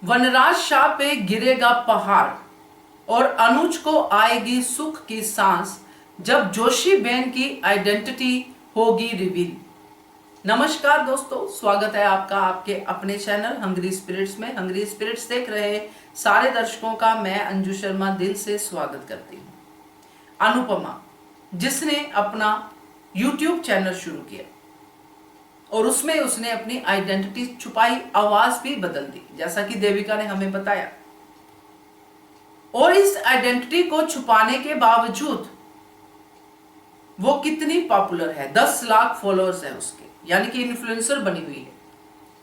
वनराज शाह पे गिरेगा पहाड़ और अनुज को आएगी सुख की सांस जब जोशी बहन की आइडेंटिटी होगी रिवील। नमस्कार दोस्तों, स्वागत है आपका आपके अपने चैनल हंग्री स्पिरिट्स में। हंग्री स्पिरिट्स देख रहे सारे दर्शकों का मैं अंजू शर्मा दिल से स्वागत करती हूँ। अनुपमा जिसने अपना YouTube चैनल शुरू किया और उसमें उसने अपनी आइडेंटिटी छुपाई, आवाज भी बदल दी जैसा कि देविका ने हमें बताया। और इस आइडेंटिटी को छुपाने के बावजूद वो कितनी पॉपुलर है, 10 लाख फॉलोअर्स है उसके, यानी कि इन्फ्लुएंसर बनी हुई है,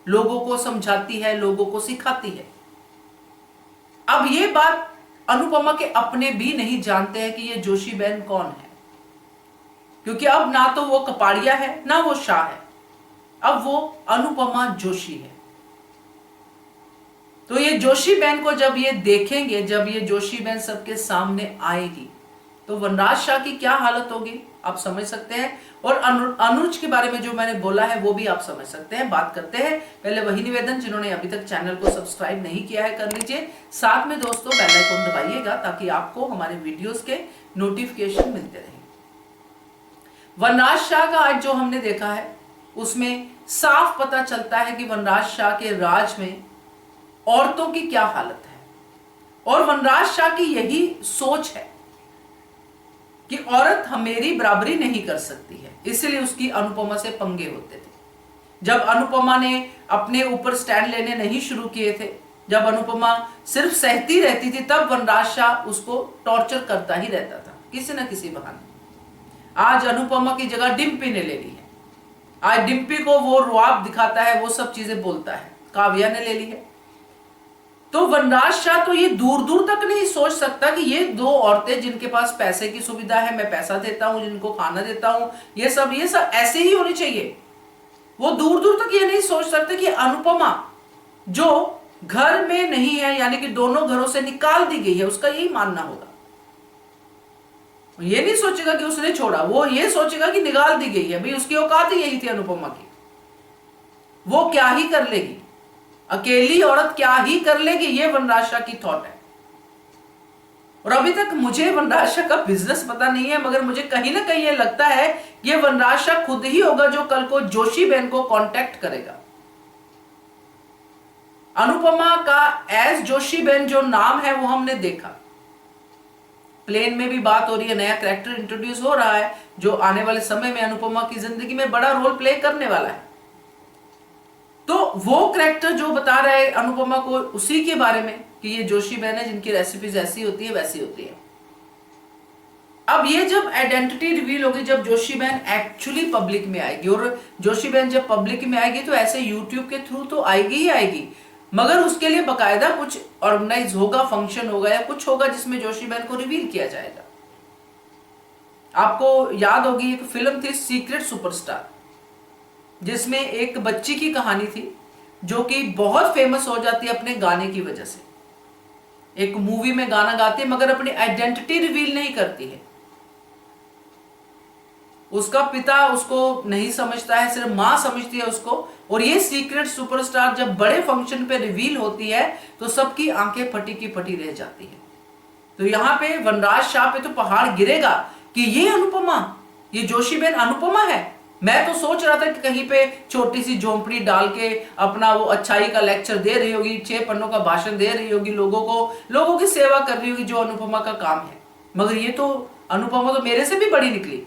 लोगों को समझाती है, लोगों को सिखाती है। अब ये बात अनुपमा के अपने भी नहीं जानते हैं कि ये जोशी बहन कौन है, क्योंकि अब ना तो वो कपाड़िया है ना वो शाह है, अब वो अनुपमा जोशी है। तो ये जोशी बहन को जब ये देखेंगे, जब ये जोशी बहन सबके सामने आएगी तो वनराज शाह की क्या हालत होगी आप समझ सकते हैं। और अनुज के बारे में जो मैंने बोला है वो भी आप समझ सकते हैं। बात करते हैं, पहले वही निवेदन, जिन्होंने अभी तक चैनल को सब्सक्राइब नहीं किया है कर लीजिए, साथ में दोस्तों बेल आइकन दबाइएगा ताकि आपको हमारे वीडियोस के नोटिफिकेशन मिलते रहे। वनराज शाह का आज जो हमने देखा है उसमें साफ पता चलता है कि वनराज शाह के राज में औरतों की क्या हालत है। और वनराज शाह की यही सोच है कि औरत मेरी बराबरी नहीं कर सकती है, इसलिए उसकी अनुपमा से पंगे होते थे। जब अनुपमा ने अपने ऊपर स्टैंड लेने नहीं शुरू किए थे, जब अनुपमा सिर्फ सहती रहती थी, तब वनराज शाह उसको टॉर्चर करता ही रहता था किसी न किसी बहाने। आज अनुपमा की जगह डिम्पी ने ले ली है। आज डिम्पी को वो रुआब दिखाता है, वो सब चीजें बोलता है, काव्या ने ले ली है। तो वनराज शाह तो ये दूर दूर तक नहीं सोच सकता कि ये दो औरतें जिनके पास पैसे की सुविधा है, मैं पैसा देता हूं, जिनको खाना देता हूं, ये सब ऐसे ही होनी चाहिए। वो दूर दूर तक ये नहीं सोच सकते कि अनुपमा जो घर में नहीं है, यानी कि दोनों घरों से निकाल दी गई है, उसका यही मानना होगा। ये नहीं सोचेगा कि उसने छोड़ा, वो ये सोचेगा कि निकाल दी गई है। भाई उसकी औकात ही यही थी अनुपमा की, वो क्या ही कर लेगी, अकेली औरत क्या ही कर लेगी, ये वनराज शाह की थॉट है। और अभी तक मुझे वनराज शाह का बिजनेस पता नहीं है, मगर मुझे कहीं ना कहीं ये लगता है ये वनराज शाह खुद ही होगा जो कल को जोशी बहन को कांटेक्ट करेगा। अनुपमा का एज जोशी बहन जो नाम है वो हमने देखा, प्लेन में भी बात हो रही है, नया कैरेक्टर इंट्रोड्यूस हो रहा है जो आने वाले समय में अनुपमा की जिंदगी में बड़ा रोल प्ले करने वाला है। तो वो कैरेक्टर जो बता रहा है अनुपमा को उसी के बारे में कि ये जोशी बहन है जिनकी रेसिपीज ऐसी होती है वैसी होती है। अब ये जब आइडेंटिटी रिवील होगी, जब जोशी बहन एक्चुअली पब्लिक में आएगी, और जोशी बहन जब पब्लिक में आएगी तो ऐसे यूट्यूब के थ्रू तो आएगी ही आएगी, मगर उसके लिए बकायदा कुछ ऑर्गेनाइज होगा, फंक्शन होगा या कुछ होगा जिसमें जोशी बहन को रिवील किया जाएगा। आपको याद होगी एक फिल्म थी सीक्रेट सुपरस्टार, जिसमें एक बच्ची की कहानी थी जो कि बहुत फेमस हो जाती है अपने गाने की वजह से। एक मूवी में गाना गाती है मगर अपनी आइडेंटिटी रिवील नहीं करती है। उसका पिता उसको नहीं समझता है, सिर्फ मां समझती है उसको। और ये सीक्रेट सुपरस्टार जब बड़े फंक्शन पे रिवील होती है तो सबकी आंखें फटी की फटी रह जाती है। तो यहां पे वनराज शाह पे तो पहाड़ गिरेगा कि ये अनुपमा, ये जोशी बहन अनुपमा है। मैं तो सोच रहा था कि कहीं पे छोटी सी झोंपड़ी डाल के अपना वो अच्छाई का लेक्चर दे रही होगी, 6 पन्नों का भाषण दे रही होगी, लोगों की सेवा कर रही होगी, जो अनुपमा का काम है। मगर ये तो अनुपमा तो मेरे से भी बड़ी निकली,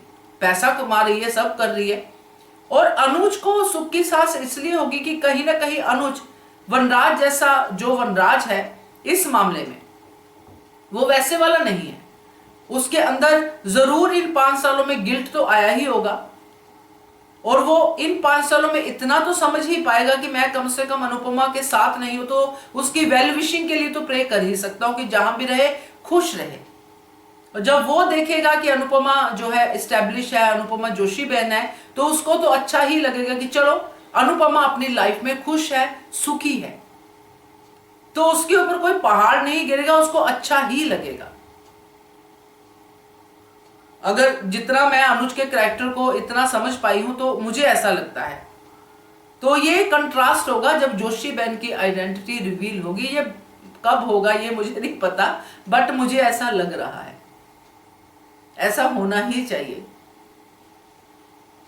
पैसा कमा रही है, सब कर रही है। और अनुज को सुख की सांस इसलिए होगी कि कहीं ना कहीं अनुज वनराज जैसा, जो वनराज है इस मामले में वो वैसे वाला नहीं है। उसके अंदर जरूर इन 5 सालों में गिल्ट तो आया ही होगा, और वो इन 5 सालों में इतना तो समझ ही पाएगा कि मैं कम से कम अनुपमा के साथ नहीं हूं, तो उसकी वेल विशिंग के लिए तो प्रे कर ही सकता हूं कि जहां भी रहे खुश रहे। और जब वो देखेगा कि अनुपमा जो है एस्टेब्लिश है, अनुपमा जोशी बहन है, तो उसको तो अच्छा ही लगेगा कि चलो अनुपमा अपनी लाइफ में खुश है, सुखी है, तो उसके ऊपर कोई पहाड़ नहीं गिरेगा, उसको अच्छा ही लगेगा। अगर जितना मैं अनुज के कैरेक्टर को इतना समझ पाई हूं तो मुझे ऐसा लगता है। तो ये कंट्रास्ट होगा जब जोशी बहन की आइडेंटिटी रिवील होगी। ये कब होगा ये मुझे नहीं पता, बट मुझे ऐसा लग रहा है, ऐसा होना ही चाहिए।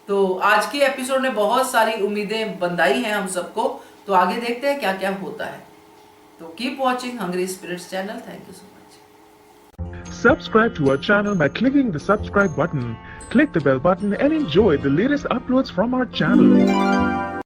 तो आज की एपिसोड ने बहुत सारी उम्मीदें बंधाई हैं हम सबको, तो आगे देखते हैं क्या क्या होता है। तो keep watching hungry spirits channel. Thank you so much. Subscribe to our channel by clicking the subscribe button. Click the bell button and enjoy the latest uploads from our channel.